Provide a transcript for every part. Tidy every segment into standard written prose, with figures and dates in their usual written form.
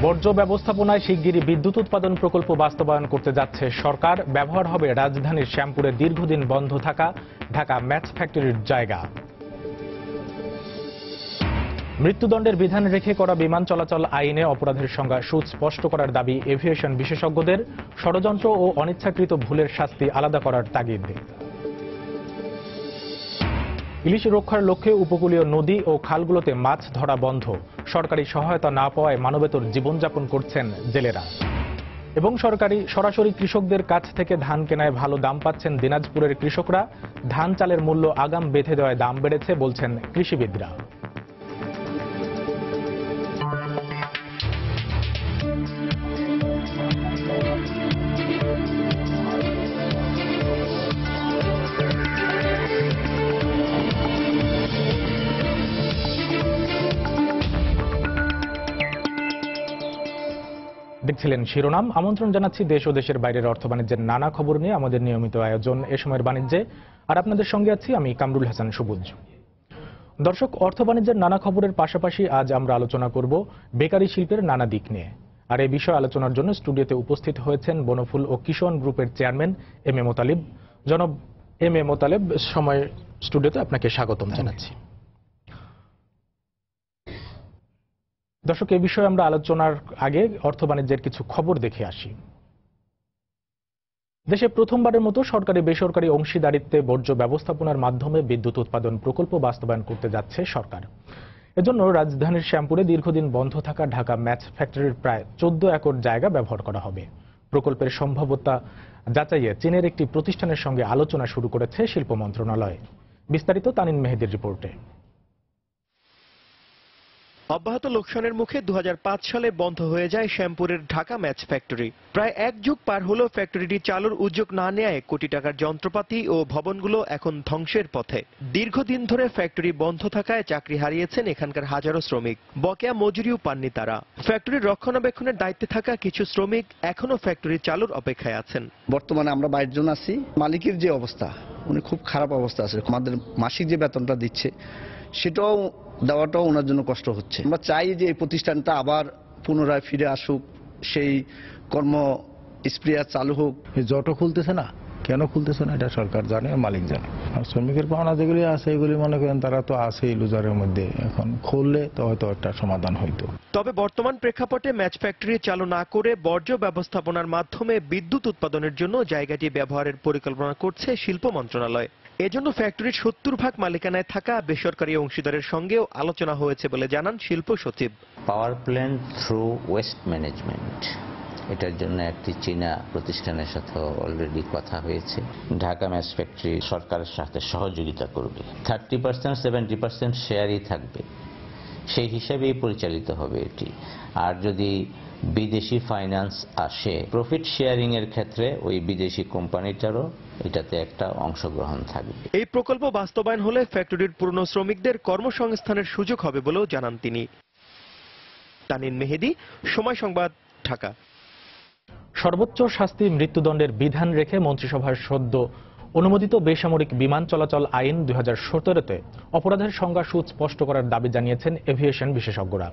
বর্জ্য ব্যবস্থাপনায় শিগগিরই বিদ্যুৎ উৎপাদন প্রকল্প বাস্তবায়ন করতে যাচ্ছে সরকার। ব্যবহার হবে রাজধানীর শ্যামপুরে দীর্ঘদিন বন্ধ থাকা ঢাকা ম্যাচ ফ্যাক্টরির জায়গা। মৃত্যুদণ্ডের বিধান রেখে করা বিমান চলাচল আইনে অপরাধের সংজ্ঞা সুস্পষ্ট করার দাবি এভিয়েশন বিশেষজ্ঞদের। ষড়যন্ত্র ও অনিচ্ছাকৃত ভুলের শাস্তি আলাদা করার তাগিদ। ইলিশ রক্ষার লক্ষ্যে উপকূলীয় নদী ও খালগুলোতে মাছ ধরা বন্ধ। সরকারি সহায়তা না পাওয়ায় মানবেতর জীবনযাপন করছেন জেলেরা। এবং সরাসরি কৃষকদের কাছ থেকে ধান কেনায় ভালো দাম পাচ্ছেন দিনাজপুরের কৃষকরা। ধান চালের মূল্য আগাম বেঁধে দেওয়ায় দাম বেড়েছে বলছেন কৃষিবিদরা। দেখছিলেন শিরোনাম। আমন্ত্রণ জানাচ্ছি দেশ ও দেশের বাইরের অর্থ বাণিজ্যের নানা খবর নিয়ে আমাদের নিয়মিত আয়োজন এ সময়ের বাণিজ্যে। আর আপনাদের সঙ্গে আছি আমি কামরুল হাসান সবুজ। দর্শক, অর্থ বাণিজ্যের নানা খবরের পাশাপাশি আজ আমরা আলোচনা করব বেকারি শিল্পের নানা দিক নিয়ে। আর এই বিষয়ে আলোচনার জন্য স্টুডিওতে উপস্থিত হয়েছেন বনফুল ও কিষণ গ্রুপের চেয়ারম্যান এম এ মোতালেব। জনাব এম এ মোতালেব, সময় স্টুডিওতে আপনাকে স্বাগতম জানাচ্ছি। দর্শক, এই বিষয়ে আমরা আলোচনার আগে অর্থ বাণিজ্যের কিছু খবর দেখে আসি। দেশে প্রথমবারের মতো সরকারি বেসরকারি অংশীদারিত্বে বর্জ্য ব্যবস্থাপনার মাধ্যমে বিদ্যুৎ উৎপাদন প্রকল্প বাস্তবায়ন করতে যাচ্ছে সরকার। এজন্য রাজধানীর শ্যামপুরে দীর্ঘদিন বন্ধ থাকা ঢাকা ম্যাচ ফ্যাক্টরির প্রায় 14 একর জায়গা ব্যবহার করা হবে। প্রকল্পের সম্ভাব্যতা যাচাইয়ে চীনের একটি প্রতিষ্ঠানের সঙ্গে আলোচনা শুরু করেছে শিল্প মন্ত্রণালয়। বিস্তারিত তানিন মেহেদির রিপোর্টে। অব্যাহত লোকসানের মুখে 2005 সালে বন্ধ হয়ে যায় শ্যামপুরের ঢাকা ম্যাচ ফ্যাক্টরি। প্রায় এক যুগ পার হলো ফ্যাক্টরিটি চালুর উদ্যোগ না নেয় কোটি টাকার যন্ত্রপাতি ও ভবনগুলো এখন ধ্বংসের পথে। দীর্ঘদিন ধরে ফ্যাক্টরি বন্ধ থাকায় চাকরি হারিয়েছেন এখানকার হাজারো শ্রমিক। বকেয়া মজুরিও পাননি তারা। ফ্যাক্টরির রক্ষণাবেক্ষণের দায়িত্বে থাকা কিছু শ্রমিক এখনো ফ্যাক্টরি চালুর অপেক্ষায় আছেন। বর্তমানে আমরা 22 জন আছি। মালিকের যে অবস্থা, উনি খুব খারাপ অবস্থা আছে। আমাদের মাসিক যে বেতনটা দিচ্ছে সেটাও দেওয়াটাও ওনার জন্য কষ্ট হচ্ছে। আমরা চাই যে এই প্রতিষ্ঠানটা আবার পুনরায় ফিরে আসুক, সেই কর্ম স্প্রিয়া চালু হোক। জটো খুলতেছে না, কেন খুলতেছে না এটা সরকার জানে, মালিক জানে। আর শ্রমিকের পাওনা যেগুলি আছে এগুলি মনে করেন তারা তো আছেই লুজারের মধ্যে। এখন খুললে তো হয়তো একটা সমাধান হইতো। তবে বর্তমান প্রেক্ষাপটে ম্যাচ ফ্যাক্টরি চালু না করে বর্জ্য ব্যবস্থাপনার মাধ্যমে বিদ্যুৎ উৎপাদনের জন্য জায়গাটি ব্যবহারের পরিকল্পনা করছে শিল্প মন্ত্রণালয়। এজন্য ফ্যাক্টরির 70% মালিকানায় থাকা বেসরকারি অংশীদারের সঙ্গেও আলোচনা হয়েছে বলে জানান শিল্প সচিব। Power plant through waste management, এটার জন্য একটি চীনা প্রতিষ্ঠানের সাথে অলরেডি কথা হয়েছে। ঢাকা ম্যাচ ফ্যাক্টরি সরকারের সাথে সহযোগিতা করবে। 30% 70% শেয়ারই থাকবে, সেই হিসাবেই পরিচালিত হবে এটি। আর যদি বিদেশি ফাইন্যান্স আসে, প্রফিট শেয়ারিং এর ক্ষেত্রে ওই বিদেশি কোম্পানিটারও এটাতে একটা অংশগ্রহণ থাকবে। এই প্রকল্প বাস্তবায়ন হলে ফ্যাক্টরির পুরনো শ্রমিকদের কর্মসংস্থানের সুযোগ হবে বলেও জানান তিনি। তানিন মেহেদি, সময় সংবাদ, ঢাকা। সর্বোচ্চ শাস্তি মৃত্যুদণ্ডের বিধান রেখে মন্ত্রিসভার সদ্য অনুমোদিত বেসামরিক বিমান চলাচল আইন 2017-তে অপরাধের সংজ্ঞা সুস্পষ্ট করার দাবি জানিয়েছেন এভিয়েশন বিশেষজ্ঞরা।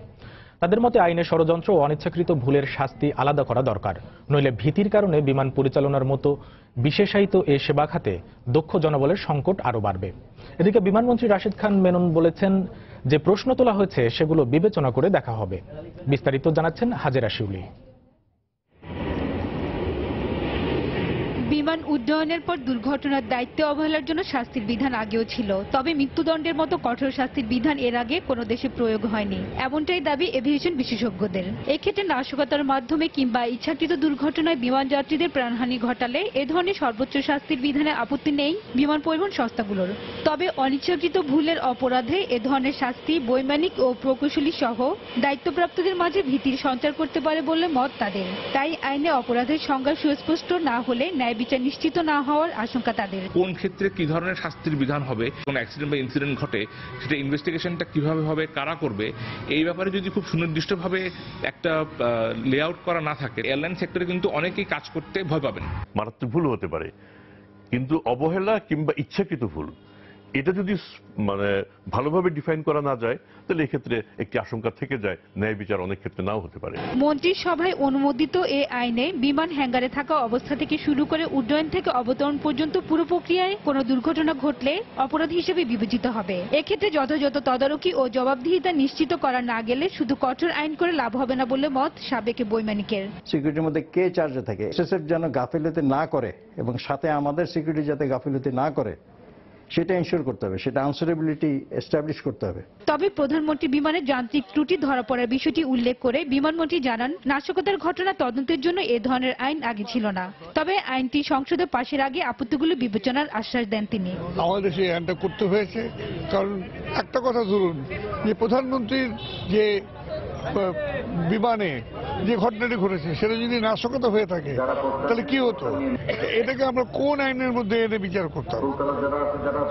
তাদের মতে আইনে ষড়যন্ত্র ও অনিচ্ছাকৃত ভুলের শাস্তি আলাদা করা দরকার, নইলে ভীতির কারণে বিমান পরিচালনার মতো বিশেষায়িত এ সেবা খাতে দক্ষ জনবলের সংকট আরও বাড়বে। এদিকে বিমানমন্ত্রী রাশিদ খান মেনন বলেছেন, যে প্রশ্ন তোলা হয়েছে সেগুলো বিবেচনা করে দেখা হবে। বিস্তারিত জানাচ্ছেন হাজেরা শিউলি। বিমান উড্ডয়নের পর দুর্ঘটনার দায়িত্বে অবহেলার জন্য শাস্তির বিধান আগেও ছিল, তবে মৃত্যুদণ্ডের মতো কঠোর শাস্তির বিধান এর আগে কোনো দেশে প্রয়োগ হয়নি, এমনটাই দাবি এভিয়েশন বিশেষজ্ঞদের। এক্ষেত্রে নাশকতার মাধ্যমে কিংবা ইচ্ছাকৃত দুর্ঘটনায় বিমান যাত্রীদের প্রাণহানি ঘটালে এ ধরনের সর্বোচ্চ শাস্তির বিধানে আপত্তি নেই বিমান পরিবহন সংস্থাগুলোর। তবে অনিচ্ছাকৃত ভুলের অপরাধে এ ধরনের শাস্তি বৈমানিক ও প্রকৌশলী সহ দায়িত্বপ্রাপ্তদের মাঝে ভীতির সঞ্চার করতে পারে বলে মত তাদের। তাই আইনে অপরাধের সংজ্ঞা সুস্পষ্ট না হলে ন্যায় বিচার নিশ্চিত না হওয়ার আশঙ্কা তাদের। কোন ক্ষেত্রে কি ধরনের শাস্তির বিধান হবে, কোন অ্যাক্সিডেন্ট বা ইনসিডেন্ট ঘটে সেটা ইনভেস্টিগেশনটা কিভাবে হবে, কারা করবে, এই ব্যাপারে যদি খুব সুনির্দিষ্টভাবে একটা লেআউট করা না থাকে, এয়ারলাইন সেক্টরে কিন্তু অনেকেই কাজ করতে ভয় পাবেন। মারাত্মক ভুল হতে পারে, কিন্তু অবহেলা কিংবা ইচ্ছাকৃত ভুল এটা যদি মানে ভালোভাবে ডিফাইন করা না যায় তাহলে এক্ষেত্রে একটি আশঙ্কা থেকে যায়, ন্যায় বিচার অনেক ক্ষেত্রে নাও হতে পারে। মন্ত্রিসভায় অনুমোদিত এই আইনে বিমান হ্যাঙ্গারে থাকা অবস্থা থেকে শুরু করে উড্ডয়ন থেকে অবতরণ পর্যন্ত পুরো প্রক্রিয়ায় কোনো দুর্ঘটনা ঘটলে অপরাধ হিসেবে বিবেচিত হবে। এক্ষেত্রে যথাযথ তদারকি ও জবাবদিহিতা নিশ্চিত করা না গেলে শুধু কঠোর আইন করে লাভ হবে না বলে মত সাবেক বৈমানিকের। সিকিউরিটির মধ্যে কে চার্জে থাকে, এসএসএফ যেন গাফিলতি না করে এবং সাথে আমাদের সিকিউরিটি যাতে গাফিলতি না করে সেটা এনশিওর করতে হবে, সেটা আনসারেবিলিটি এস্টাবলিশ করতে হবে। তবে প্রধানমন্ত্রী বিমানের যান্ত্রিক ত্রুটি ধরা পড়ার বিষয়টি উল্লেখ করে বিমানমন্ত্রী জানান, নাশকতার ঘটনা তদন্তের জন্য এ ধরনের আইন আগে ছিল না। তবে আইনটি সংসদে পাশের আগে আপত্তিগুলো বিবেচনার আশ্বাস দেন তিনি। আমাদের সেই আইনটা করতে হয়েছে, কারণ একটা কথা ধরুন যে প্রধানমন্ত্রীর যে বিমানে যে ঘটনাটি ঘটেছে সেটা যদি নাশকতা হয়ে থাকে তাহলে কি হতো, এটাকে আমরা কোন আইনের মধ্যে এনে বিচার করতাম।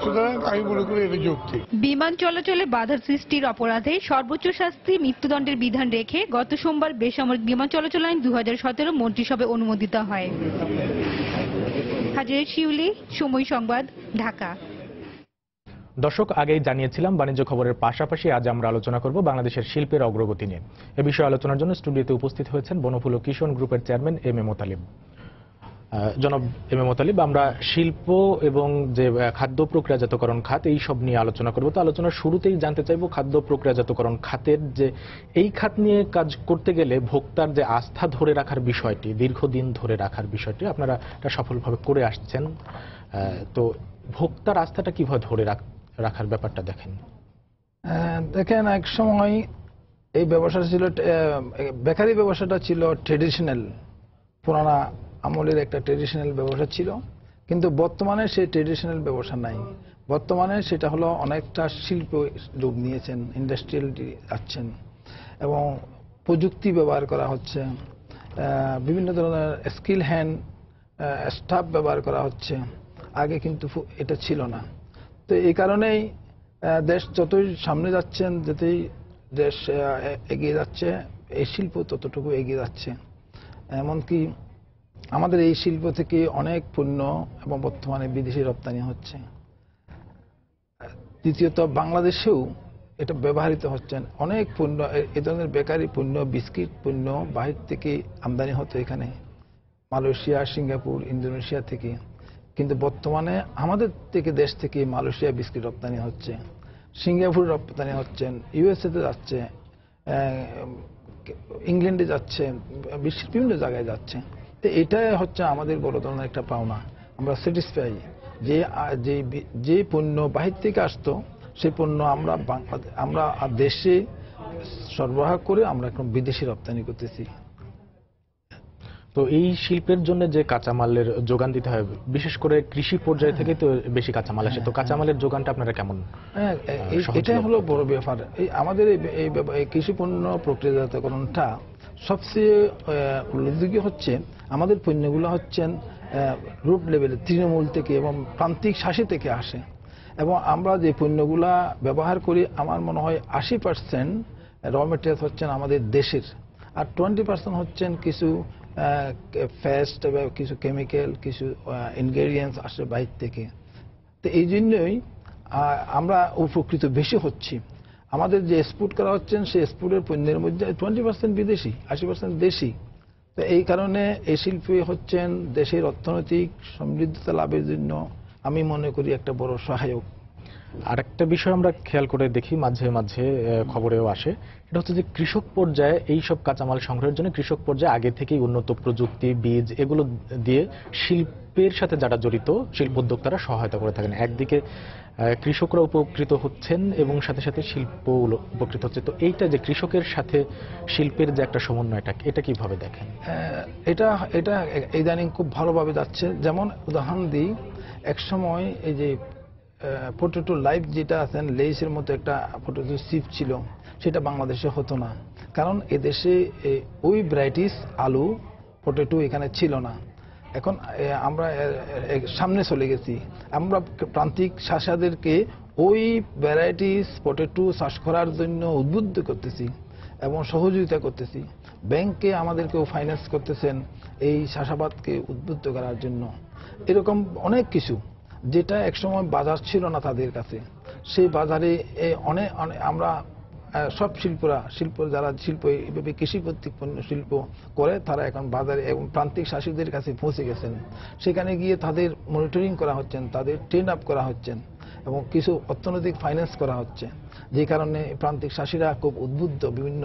সুতরাং আমি মনে করি এটা যৌক্তিক। বিমান চলাচলে বাধার সৃষ্টির অপরাধে সর্বোচ্চ শাস্তি মৃত্যুদণ্ডের বিধান রেখে গত সোমবার বেসামরিক বিমান চলাচল আইন 2017 মন্ত্রিসভায় অনুমোদিত হয়। হাজিরা শিউলি, সময় সংবাদ, ঢাকা। দর্শক, আগেই জানিয়েছিলাম বাণিজ্য খবরের পাশাপাশি আজ আমরা আলোচনা করব বাংলাদেশের শিল্পের অগ্রগতি নিয়ে। এ বিষয়ে আলোচনার জন্য স্টুডিওতে উপস্থিত হয়েছেন বনফুল ও কিষণ গ্রুপের চেয়ারম্যান এম এ মোতালিব। জনাব এম এ মোতালিব, আমরা শিল্প এবং যে খাদ্য প্রক্রিয়াজাতকরণ খাত এই সব নিয়ে আলোচনা করব। তো আলোচনার শুরুতেই জানতে চাইব খাদ্য প্রক্রিয়াজাতকরণ খাতের যে এই খাত নিয়ে কাজ করতে গেলে ভোক্তার যে আস্থা ধরে রাখার বিষয়টি, দীর্ঘদিন ধরে রাখার বিষয়টি আপনারা এটা সফলভাবে করে আসছেন। তো ভোক্তার আস্থাটা কিভাবে ধরে রাখার ব্যাপারটা দেখেন? দেখেন, এক সময় এই ব্যবসাটা ছিল, বেকারি ব্যবসাটা ছিল ট্রেডিশনাল, পুরানা আমলের একটা ট্রেডিশনাল ব্যবসা ছিল, কিন্তু বর্তমানে সেই ট্রেডিশনাল ব্যবসা নাই। বর্তমানে সেটা হলো অনেকটা শিল্প রূপ নিয়েছেন, ইন্ডাস্ট্রিয়াল যাচ্ছেন এবং প্রযুক্তি ব্যবহার করা হচ্ছে, বিভিন্ন ধরনের স্কিল হ্যান্ড স্টাফ ব্যবহার করা হচ্ছে। আগে কিন্তু এটা ছিল না। তো এই কারণেই দেশ যতই সামনে যাচ্ছেন, যতই দেশ এগিয়ে যাচ্ছে, এই শিল্প ততটুকু এগিয়ে যাচ্ছে। এমনকি আমাদের এই শিল্প থেকে অনেক পণ্য এবং বর্তমানে বিদেশি রপ্তানি হচ্ছে। দ্বিতীয়ত বাংলাদেশেও এটা ব্যবহৃত হচ্ছেন অনেক পণ্য, এ ধরনের বেকারি পণ্য, বিস্কিট পণ্য বাহির থেকে আমদানি হতো এখানে, মালয়েশিয়া, সিঙ্গাপুর, ইন্দোনেশিয়া থেকে। কিন্তু বর্তমানে আমাদের থেকে দেশ থেকে মালয়েশিয়া বিস্কিট রপ্তানি হচ্ছে, সিঙ্গাপুর রপ্তানি হচ্ছেন, ইউএসএতে যাচ্ছে, ইংল্যান্ডে যাচ্ছে, বিশ্বের বিভিন্ন জায়গায় যাচ্ছে। তো এটাই হচ্ছে আমাদের বড় ধরনের একটা পাওনা। আমরা স্যাটিসফাই যে পণ্য বাহির থেকে আসতো সেই পণ্য আমরা দেশে সরবরাহ করে আমরা এখন বিদেশি রপ্তানি করতেছি। তো এই শিল্পের জন্য যে কাঁচামালের যোগান দিতে হয়, বিশেষ করে কৃষি পর্যায় থেকে তো বেশি কাঁচামাল আসে, তো কাঁচামালের যোগানটা আপনারা কেমন? এটাই হলো বড় ব্যাপার। আমাদের এই কৃষি পণ্য প্রক্রিয়াজাতকরণটা সবচেয়ে উল্লেখযোগ্য হচ্ছে আমাদের পণ্যগুলো হচ্ছেন রুট লেভেলে, তৃণমূল থেকে এবং প্রান্তিক শাসি থেকে আসে। এবং আমরা যে পণ্যগুলা ব্যবহার করি, আমার মনে হয় 80% র মেটেরিয়াল হচ্ছেন আমাদের দেশের, আর 20% হচ্ছেন কিছু ফেস্ট, কিছু কেমিক্যাল, কিছু ইনগ্রেডিয়েন্টস আসে বাইরে থেকে। তো এই জন্যই আমরা উপকৃত বেশি হচ্ছি। আমাদের যে এক্সপোর্ট করা হচ্ছেন সেই এক্সপোর্টের পণ্যের মধ্যে 20% বিদেশি, 80% দেশি। তো এই কারণে এই শিল্পী হচ্ছেন দেশের অর্থনৈতিক সমৃদ্ধতা লাভের জন্য আমি মনে করি একটা বড় সহায়ক। আরেকটা বিষয় আমরা খেয়াল করে দেখি, মাঝে মাঝে খবরেও আসে, এটা হচ্ছে যে কৃষক পর্যায়ে এই সব কাঁচামাল সংগ্রহের জন্য কৃষক পর্যায়ে আগে থেকেই উন্নত প্রযুক্তি, বীজ এগুলো দিয়ে শিল্পের সাথে যারা জড়িত শিল্প উদ্যোক্তারা সহায়তা করে থাকেন। একদিকে কৃষকরা উপকৃত হচ্ছেন এবং সাথে সাথে শিল্প উপকৃত হচ্ছে। তো এইটা যে কৃষকের সাথে শিল্পের যে একটা সমন্বয়, এটা কিভাবে দেখেন? এটা ইদানিং খুব ভালোভাবে যাচ্ছে। যেমন উদাহরণ দিই, এক সময় এই যে পটেটো লাইভ যেটা আছেন, লেইসের মতো একটা পটেটো চিপ ছিল, সেটা বাংলাদেশে হতো না, কারণ এদেশে ওই ভ্যারাইটিস আলু পটেটো এখানে ছিল না। এখন আমরা সামনে চলে গেছি, আমরা প্রান্তিক চাষিদেরকে ওই ভ্যারাইটিস পটেটো চাষ করার জন্য উদ্বুদ্ধ করতেছি এবং সহযোগিতা করতেছি। ব্যাংকে আমাদেরকেও ফাইন্যান্স করতেছেন এই চাষাবাদকে উদ্বুদ্ধ করার জন্য। এরকম অনেক কিছু যেটা একসময় বাজার ছিল না তাদের কাছে, সেই বাজারে অনেক আমরা সব শিল্প যারা এইভাবে কৃষিভিত্তিক পণ্য শিল্প করে তারা এখন বাজারে এবং প্রান্তিক শাসিকদের কাছে পৌঁছে গেছেন। সেখানে গিয়ে তাদের মনিটরিং করা হচ্ছেন, তাদের ট্রেন আপ করা হচ্ছেন এবং কিছু অর্থনৈতিক ফাইন্যান্স করা হচ্ছে, যে কারণে প্রান্তিক শাসীরা খুব উদ্বুদ্ধ বিভিন্ন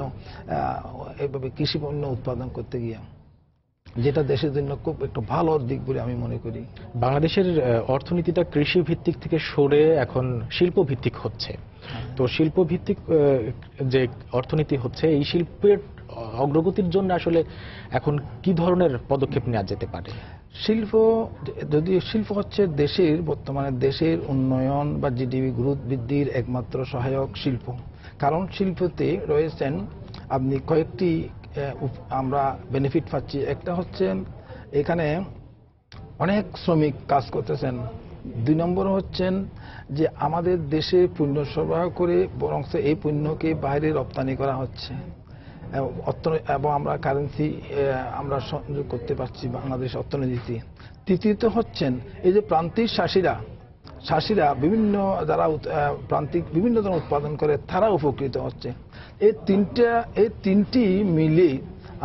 এইভাবে কৃষি পণ্য উৎপাদন করতে গিয়ে, যেটা দেশের জন্য খুব একটা ভালো দিক বলে আমি মনে করি। বাংলাদেশের অর্থনীতিটা কৃষি ভিত্তিক থেকে সরে এখন শিল্প ভিত্তিক হচ্ছে। তো শিল্প ভিত্তিক যে অর্থনীতি হচ্ছে, এই শিল্পের অগ্রগতির জন্য আসলে এখন কি ধরনের পদক্ষেপ নেওয়া যেতে পারে? শিল্প হচ্ছে বর্তমানে দেশের উন্নয়ন বা জিডিপি গ্রোথ বৃদ্ধির একমাত্র সহায়ক শিল্প। কারণ শিল্পতে রয়েছেন আপনি কয়েকটি আমরা বেনিফিট পাচ্ছি। একটা হচ্ছে এখানে অনেক শ্রমিক কাজ করতেছেন। 2 নম্বর হচ্ছেন যে আমাদের দেশে পণ্য সরবরাহ করে বরং এই পণ্যকে বাইরে রপ্তানি করা হচ্ছে এবং আমরা কারেন্সি আমরা সংযোগ করতে পারছি বাংলাদেশ অর্থনীতিতে। তৃতীয়ত হচ্ছেন এই যে প্রান্তিক শাসীরা বিভিন্ন যারা প্রান্তিক বিভিন্ন ধরনের উৎপাদন করে তারা উপকৃত হচ্ছে। এই তিনটি মিলে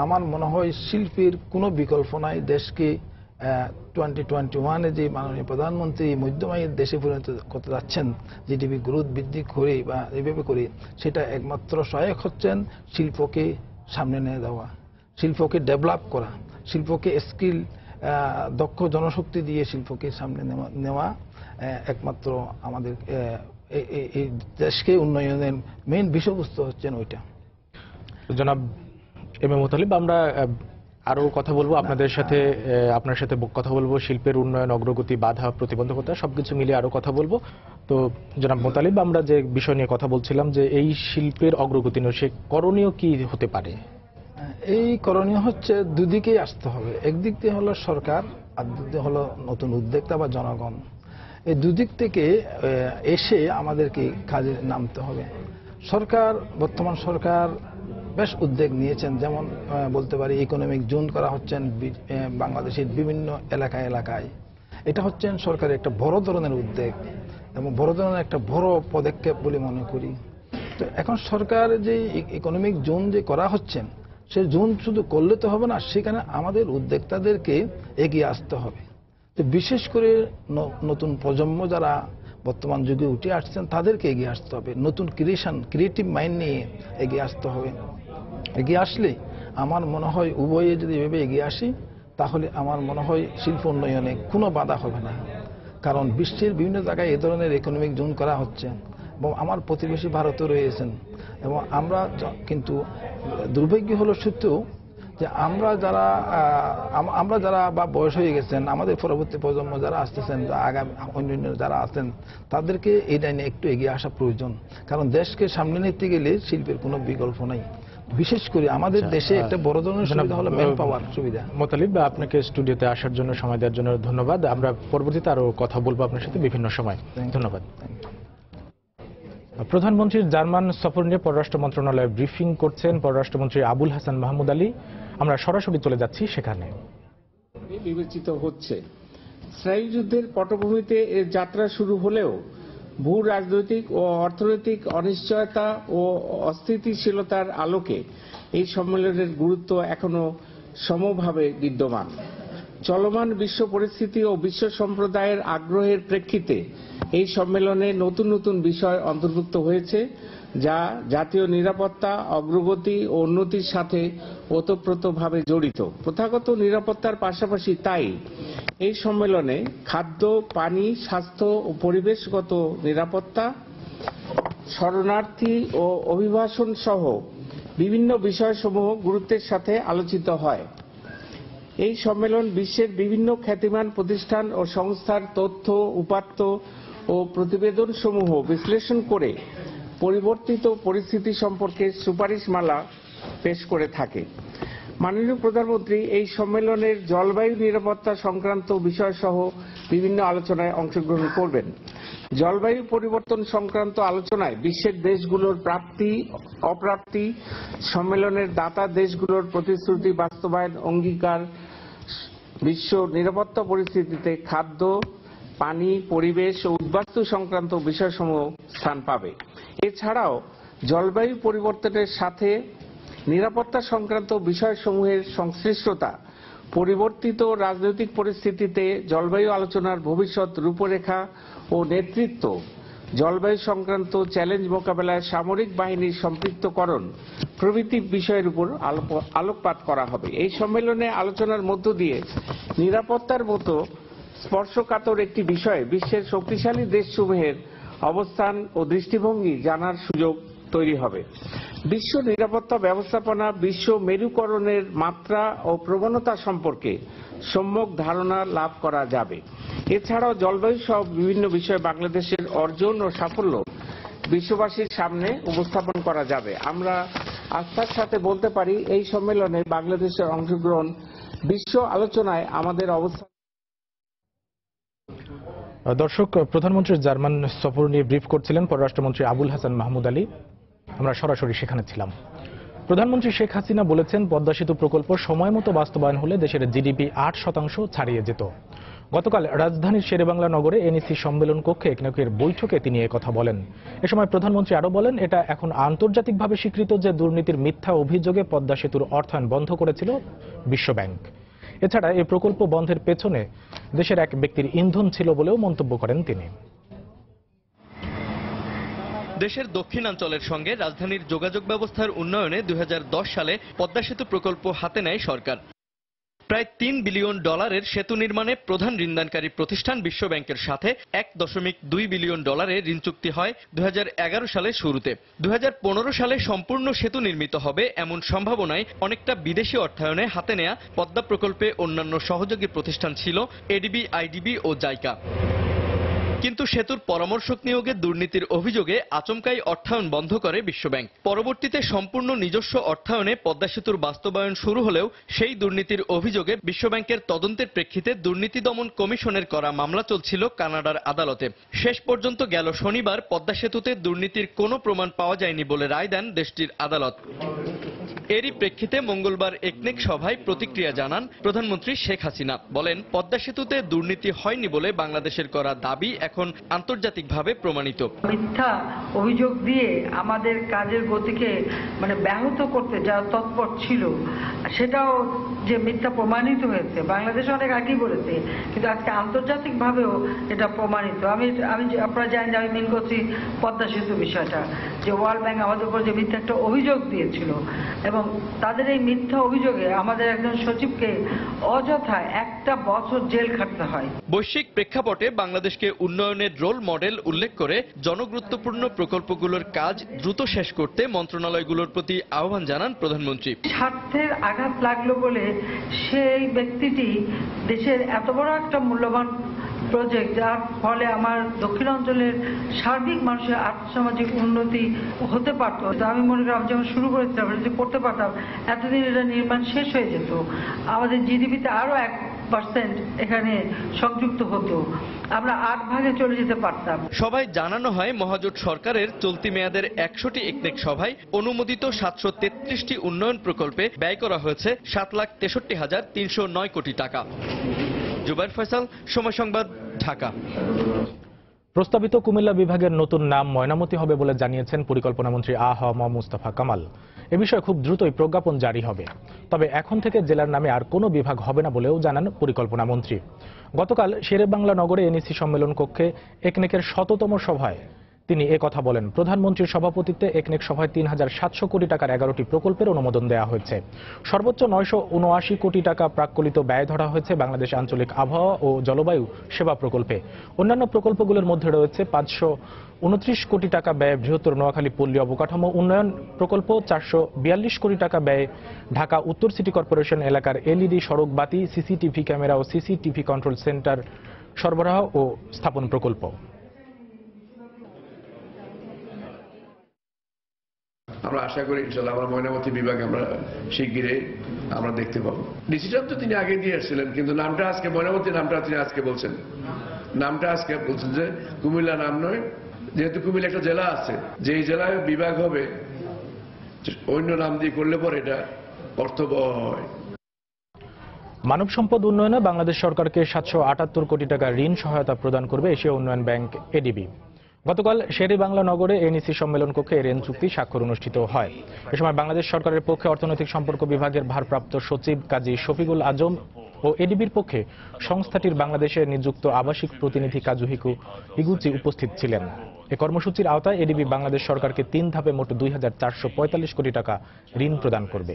আমার মনে হয় শিল্পের কোনো বিকল্প নাই। দেশকে 2021-এ যে মাননীয় প্রধানমন্ত্রী মধ্যমায়ের দেশে পরিণত করতে যাচ্ছেন, জিডিপি গ্রোথ বৃদ্ধি করে বা এইভাবে করে, সেটা একমাত্র সহায়ক হচ্ছেন শিল্পকে সামনে নিয়ে যাওয়া, শিল্পকে ডেভেলপ করা, শিল্পকে স্কিল দক্ষ জনশক্তি দিয়ে শিল্পকে সামনে নেওয়া একমাত্র আমাদের এই দেশকে উন্নয়নের মেইন বিষয়বস্তু হচ্ছেন ওইটা। জনাব এম এ মুতালিব, আমরা আরো কথা বলবো আপনাদের সাথে, আপনার সাথে কথা বলবো শিল্পের উন্নয়ন, অগ্রগতি, বাধা, প্রতিবন্ধকতা সবকিছু মিলিয়ে আরো কথা বলবো। তো জনাব মুতালিব, আমরা যে বিষয় নিয়ে কথা বলছিলাম যে এই শিল্পের অগ্রগতি নিয়ে সে করণীয় কি হতে পারে? এই করণীয় হচ্ছে দুদিকেই আসতে হবে। একদিক দিয়ে হলো সরকার, আর দিক দিয়ে হলো নতুন উদ্যোক্তা বা জনগণ। এই দুদিক থেকে এসে আমাদেরকে কাজে নামতে হবে। বর্তমান সরকার বেশ উদ্যোগ নিয়েছেন, যেমন বলতে পারি ইকোনমিক জোন করা হচ্ছেন বাংলাদেশের বিভিন্ন এলাকায়। এটা হচ্ছেন সরকারের একটা বড় ধরনের উদ্যোগ এবং বড় ধরনের একটা বড় পদক্ষেপ বলে মনে করি। তো এখন সরকার যে ইকোনমিক জোন যে করা হচ্ছেন, সে জোন শুধু করলে তো হবে না, সেখানে আমাদের উদ্যোক্তাদেরকে এগিয়ে আসতে হবে। তো বিশেষ করে নতুন প্রজন্ম যারা বর্তমান যুগে উঠে আসছেন তাদেরকে এগিয়ে আসতে হবে, নতুন ক্রিয়েটিভ মাইন্ড নিয়ে এগিয়ে আসতে হবে। এগিয়ে আসলে আমার মনে হয় উভয়ে যদি এভাবে এগিয়ে আসি, তাহলে আমার মনে হয় শিল্প উন্নয়নে কোনো বাধা হবে না। কারণ বিশ্বের বিভিন্ন জায়গায় এ ধরনের ইকোনমিক জোন করা হচ্ছে এবং আমার প্রতিবেশী ভারতও রয়েছেন। এবং কিন্তু দুর্ভাগ্য হলো সত্য যে আমরা যারা বা বয়স হয়ে গেছেন, আমাদের পরবর্তী প্রজন্ম যারা আসতেছেন, আগামী অন্যান্য যারা আছেন, তাদেরকে এই লাইনে একটু এগিয়ে আসা প্রয়োজন। কারণ দেশকে সামনে নিতে গেলে শিল্পের কোনো বিকল্প নাই। বিশেষ করে আমাদের দেশে একটা বড় ধরনের সুবিধা হলো ম্যান পাওয়ার সুবিধা। মুতালিব, আপনাকে স্টুডিওতে আসার জন্য, সময় দেওয়ার জন্য ধন্যবাদ। আমরা পরবর্তীতে আরো কথা বলবো আপনার সাথে বিভিন্ন সময়। ধন্যবাদ। প্রধানমন্ত্রীর জার্মান সফর নিয়ে পররাষ্ট্র মন্ত্রণালয়ে ব্রিফিং করছেন পররাষ্ট্রমন্ত্রী আবুল হাসান মাহমুদ আলী। আমরা সরাসরি চলে যাচ্ছি সেখানে। বিবেচিত হচ্ছে স্নায়ুযুদ্ধের পটভূমিতে এর যাত্রা শুরু হলেও ভূ রাজনৈতিক ও অর্থনৈতিক অনিশ্চয়তা ও অস্থিতিশীলতার আলোকে এই সম্মেলনের গুরুত্ব এখনো সমভাবে বিদ্যমান। চলমান বিশ্ব পরিস্থিতি ও বিশ্ব সম্প্রদায়ের আগ্রহের প্রেক্ষিতে এই সম্মেলনে নতুন নতুন বিষয় অন্তর্ভুক্ত হয়েছে, যা জাতীয় নিরাপত্তা, অগ্রগতি ও উন্নতির সাথে ওতপ্রোতভাবে জড়িত। প্রথাগত নিরাপত্তার পাশাপাশি তাই এই সম্মেলনে খাদ্য, পানি, স্বাস্থ্য ও পরিবেশগত নিরাপত্তা, শরণার্থী ও অভিবাসন সহ বিভিন্ন বিষয়সমূহ গুরুত্বের সাথে আলোচিত হয়। এই সম্মেলন বিশ্বের বিভিন্ন খ্যাতিমান প্রতিষ্ঠান ও সংস্থার তথ্য, উপাত্ত ও প্রতিবেদনসমূহ বিশ্লেষণ করে পরিবর্তিত পরিস্থিতি সম্পর্কে সুপারিশমালা পেশ করে থাকে। মাননীয় প্রধানমন্ত্রী এই সম্মেলনের জলবায়ু নিরাপত্তা সংক্রান্ত বিষয়সহ বিভিন্ন আলোচনায় অংশগ্রহণ করবেন। জলবায়ু পরিবর্তন সংক্রান্ত আলোচনায় বিশ্বের দেশগুলোর প্রাপ্তি, অপ্রাপ্তি, সম্মেলনের দাতা দেশগুলোর প্রতিশ্রুতি বাস্তবায়ন, অঙ্গীকার, বিশ্ব নিরাপত্তা পরিস্থিতিতে খাদ্য, পানি, পরিবেশ ও উদ্বাস্তু সংক্রান্ত বিষয়সমূহ স্থান পাবে। এছাড়াও জলবায়ু পরিবর্তনের সাথে নিরাপত্তা সংক্রান্ত বিষয়সমূহের সংশ্লিষ্টতা, পরিবর্তিত রাজনৈতিক পরিস্থিতিতে জলবায়ু আলোচনার ভবিষ্যৎ রূপরেখা ও নেতৃত্ব, জলবায়ু সংক্রান্ত চ্যালেঞ্জ মোকাবেলায় সামরিক বাহিনীর সম্পৃক্তকরণ প্রভৃতি বিষয়ের উপর আলোকপাত করা হবে। এই সম্মেলনে আলোচনার মধ্য দিয়ে নিরাপত্তার মতো স্পর্শকাতর একটি বিষয়ে বিশ্বের শক্তিশালী দেশসমূহের অবস্থান ও দৃষ্টিভঙ্গি জানার সুযোগ তৈরি হবে। বিশ্ব নিরাপত্তা ব্যবস্থাপনা, বিশ্ব মেরুকরণের মাত্রা ও প্রবণতা সম্পর্কে সম্যক ধারণা লাভ করা যাবে। এছাড়াও জলবায়ু সহ বিভিন্ন বিষয়ে বাংলাদেশের অর্জন ও সাফল্য বিশ্ববাসীর সামনে উপস্থাপন করা যাবে। আমরা আস্থার সাথে বলতে পারি, এই সম্মেলনে বাংলাদেশের অংশগ্রহণ বিশ্ব আলোচনায় আমাদের অবস্থান। দর্শক, প্রধানমন্ত্রীর জার্মান সফর নিয়ে ব্রিফ করছিলেন পররাষ্ট্রমন্ত্রী আবুল হাসান মাহমুদ আলী। আমরা সরাসরি সেখানে ছিলাম। প্রধানমন্ত্রী শেখ হাসিনা বলেছেন, পদ্মা সেতু প্রকল্প সময় মতো বাস্তবায়ন হলে দেশের জিডিপি 8% ছাড়িয়ে যেত। গতকাল রাজধানীর শেরেবাংলা নগরে এনইসি সম্মেলন কক্ষে একনেকের বৈঠকে তিনি কথা বলেন। এ সময় প্রধানমন্ত্রী আরও বলেন, এটা এখন আন্তর্জাতিকভাবে স্বীকৃত যে দুর্নীতির মিথ্যা অভিযোগে পদ্মা সেতুর অর্থায়ন বন্ধ করেছিল বিশ্বব্যাংক। এছাড়া এই প্রকল্প বন্ধের পেছনে দেশের এক ব্যক্তির ইন্ধন ছিল বলেও মন্তব্য করেন তিনি। দেশের দক্ষিণাঞ্চলের সঙ্গে রাজধানীর যোগাযোগ ব্যবস্থার উন্নয়নে 2010 সালে পদ্মা সেতু প্রকল্প হাতে নেয় সরকার। প্রায় $3 বিলিয়ন সেতু নির্মাণে প্রধান ঋণদানকারী প্রতিষ্ঠান বিশ্বব্যাংকের সাথে $1.2 বিলিয়ন ঋণ চুক্তি হয় 2011 সালের শুরুতে। 2015 সালে সম্পূর্ণ সেতু নির্মিত হবে এমন সম্ভাবনায় অনেকটা বিদেশি অর্থায়নে হাতে নেয়া পদ্মা প্রকল্পে অন্যান্য সহযোগী প্রতিষ্ঠান ছিল এডিবি, আইডিবি ও জাইকা। কিন্তু সেতুর পরামর্শক নিয়োগে দুর্নীতির অভিযোগে আচমকাই অর্থায়ন বন্ধ করে বিশ্বব্যাংক। পরবর্তীতে সম্পূর্ণ নিজস্ব অর্থায়নে পদ্মা সেতুর বাস্তবায়ন শুরু হলেও সেই দুর্নীতির অভিযোগে বিশ্বব্যাংকের তদন্তের প্রেক্ষিতে দুর্নীতি দমন কমিশনের করা মামলা চলছিল কানাডার আদালতে। শেষ পর্যন্ত গেল শনিবার পদ্মা সেতুতে দুর্নীতির কোনো প্রমাণ পাওয়া যায়নি বলে রায় দেন দেশটির আদালত। এরই প্রেক্ষিতে মঙ্গলবার একনেক সভায় প্রতিক্রিয়া জানান প্রধানমন্ত্রী শেখ হাসিনা। বলেন, পদ্মা সেতুতে দুর্নীতি হয়নি বলে বাংলাদেশের করা দাবি এখন আন্তর্জাতিকভাবে প্রমাণিত। মিথ্যা অভিযোগ দিয়ে আমাদের কাজের গতিকে ব্যাহত করতে যা তৎপর ছিল, সেটাও যে মিথ্যা প্রমাণিত হয়েছে। বাংলাদেশ অনেক আগেই বলেছে, কিন্তু আজকে আন্তর্জাতিকভাবেও এটা প্রমাণিত। আমি আপনারা জানেন যে আমি মিন করছি পদ্মা সেতু বিষয়টা, যে ওয়ার্ল্ড ব্যাংক আমাদের উপর যে মিথ্যা একটা অভিযোগ দিয়েছিল এবং তাদের এই মিথ্যা অভিযোগে আমাদের একজন সচিবকে অযথা 1 বছর জেল খাটতে হয়। বৈশ্বিক প্রেক্ষাপটে বাংলাদেশকে উন্নয়নের রোল মডেল উল্লেখ করে জনগুরুত্বপূর্ণ প্রকল্পগুলোর কাজ দ্রুত শেষ করতে মন্ত্রণালয়গুলোর প্রতি আহ্বান জানান প্রধানমন্ত্রী। স্বার্থের আঘাত লাগলো বলে সেই ব্যক্তিটি দেশের এত বড় একটা মূল্যবান প্রজেক্ট, যার ফলে আমার দক্ষিণাঞ্চলের সার্বিক মানুষের আর্থসামাজিক উন্নতি হতে পারত, আমি মনে করি আমি যখন শুরু করেছিলাম যদি করতে পারতাম এতদিন এটা নির্মাণ শেষ হয়ে যেত, আমাদের জিডিপিতে আরো 1% এখানে সংযুক্ত হতো, আমরা 8 ভাগে চলে যেতে পারতাম। সভায় জানানো হয়, মহাজোট সরকারের চলতি মেয়াদের 100টি একনেক সভায় অনুমোদিত 733টি উন্নয়ন প্রকল্পে ব্যয় করা হয়েছে 7,63,309 কোটি টাকা। জুবাইর ফয়সাল, সময় সংবাদ, ঢাকা। প্রস্তাবিত কুমিল্লা বিভাগের নতুন নাম ময়নামতি হবে বলে জানিয়েছেন পরিকল্পনা মন্ত্রী আ.হ.ম. মুস্তাফা কামাল। এ বিষয়ে খুব দ্রুতই প্রজ্ঞাপন জারি হবে। তবে এখন থেকে জেলার নামে আর কোনো বিভাগ হবে না বলেও জানান পরিকল্পনা মন্ত্রী। গতকাল শেরেবাংলা নগরে এনইসি সম্মেলন কক্ষে একনেকের 100তম সভায় তিনি কথা বলেন। প্রধানমন্ত্রীর সভাপতিত্বে একনেক সভায় 3,700 কোটি টাকার 11টি প্রকল্পের অনুমোদন দেওয়া হয়েছে। সর্বোচ্চ 979 কোটি টাকা প্রাক্কলিত ব্যয় ধরা হয়েছে বাংলাদেশ আঞ্চলিক আবহাওয়া ও জলবায়ু সেবা প্রকল্পে। অন্যান্য প্রকল্পগুলোর মধ্যে রয়েছে 529 কোটি টাকা ব্যয়ে বৃহত্তর নোয়াখালী পল্লী অবকাঠামো উন্নয়ন প্রকল্প, 442 কোটি টাকা ব্যয়ে ঢাকা উত্তর সিটি কর্পোরেশন এলাকার এলইডি সড়ক বাতি, সিসিটিভি ক্যামেরা ও সিসিটিভি কন্ট্রোল সেন্টার সরবরাহ ও স্থাপন প্রকল্প। আমরা আশা করি ইনশাআল্লাহ আমরা ময়নামতি বিভাগ আমরা শিগগিরই আমরা দেখতে পাবো। ডিসিশন তো তিনি আগে দিয়ে আসছিলেন, কিন্তু নামটা আজকে ময়নামতি নামটা তিনি আজকে বলছেন, নামটা আজকে বলছেন যে কুমিল্লা নাম নয়, যেহেতু কুমিল্লা একটা জেলা আছে, যেই জেলায় বিভাগ হবে অন্য নাম দিয়ে করলে পরে এটা অর্থবহ হয়। মানব সম্পদ উন্নয়নে বাংলাদেশ সরকারকে 778 কোটি টাকা ঋণ সহায়তা প্রদান করবে এশিয়া উন্নয়ন ব্যাংক এডিবি। গতকাল শেরে বাংলা নগরে এনইসি সম্মেলন কক্ষে ঋণ চুক্তি স্বাক্ষর অনুষ্ঠিত হয়। এ সময় বাংলাদেশ সরকারের পক্ষে অর্থনৈতিক সম্পর্ক বিভাগের ভারপ্রাপ্ত সচিব কাজী শফিকুল আজম ও এডিবির পক্ষে সংস্থাটির বাংলাদেশে নিযুক্ত আবাসিক প্রতিনিধি কাজুহিকু ইগুচি উপস্থিত ছিলেন। এ কর্মসূচির আওতায় এডিবি বাংলাদেশ সরকারকে 3 ধাপে মোট 2445 কোটি টাকা ঋণ প্রদান করবে।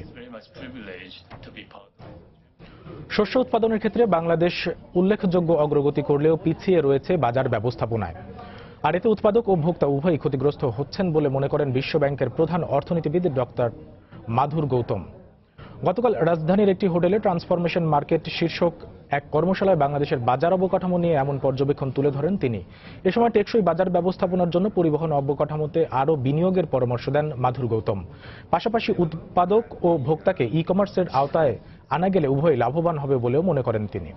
শস্য উৎপাদনের ক্ষেত্রে বাংলাদেশ উল্লেখযোগ্য অগ্রগতি করলেও পিছিয়ে রয়েছে বাজার ব্যবস্থাপনায়। আর এতে উৎপাদক ও ভোক্তা উভয়ই ক্ষতিগ্রস্ত হচ্ছেন বলে মনে করেন বিশ্ব ব্যাংকের প্রধান অর্থনীতিবিদ ডক্টর মাধুর গৌতম। গতকাল রাজধানীর একটি হোটেলে ট্রান্সফরমেশন মার্কেট শীর্ষক এক কর্মশালায় বাংলাদেশের বাজার অবকাঠামো নিয়ে এমন পর্যবেক্ষণ তুলে ধরেন তিনি। এ সময় টেকসই বাজার ব্যবস্থাপনার জন্য পরিবহন অবকাঠামোতে আরও বিনিয়োগের পরামর্শ দেন মাধুর গৌতম। পাশাপাশি উৎপাদক ও ভোক্তাকে ই কমার্সের আওতায় আনা গেলে উভয়ই লাভবান হবে বলেও মনে করেন তিনি।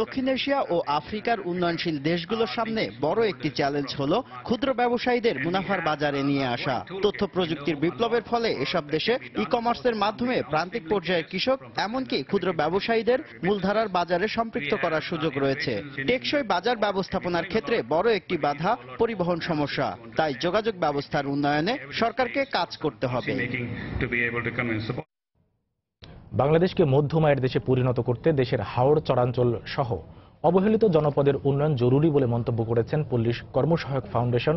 দক্ষিণ এশিয়া ও আফ্রিকার উন্নয়নশীল দেশগুলোর সামনে বড় একটি চ্যালেঞ্জ হলো ক্ষুদ্র ব্যবসায়ীদের মুনাফার বাজারে নিয়ে আসা। তথ্য প্রযুক্তির বিপ্লবের ফলে এসব দেশে ই কমার্সের মাধ্যমে প্রান্তিক পর্যায়ের কৃষক এমনকি ক্ষুদ্র ব্যবসায়ীদের মূলধারার বাজারে সম্পৃক্ত করার সুযোগ রয়েছে। টেকসই বাজার ব্যবস্থাপনার ক্ষেত্রে বড় একটি বাধা পরিবহন সমস্যা। তাই যোগাযোগ ব্যবস্থার উন্নয়নে সরকারকে কাজ করতে হবে। বাংলাদেশকে মধ্যম আয়ের দেশে পরিণত করতে দেশের হাওড় চরাঞ্চল সহ অবহেলিত জনপদের উন্নয়ন জরুরি বলে মন্তব্য করেছেন পল্লী কর্মসহায়ক ফাউন্ডেশন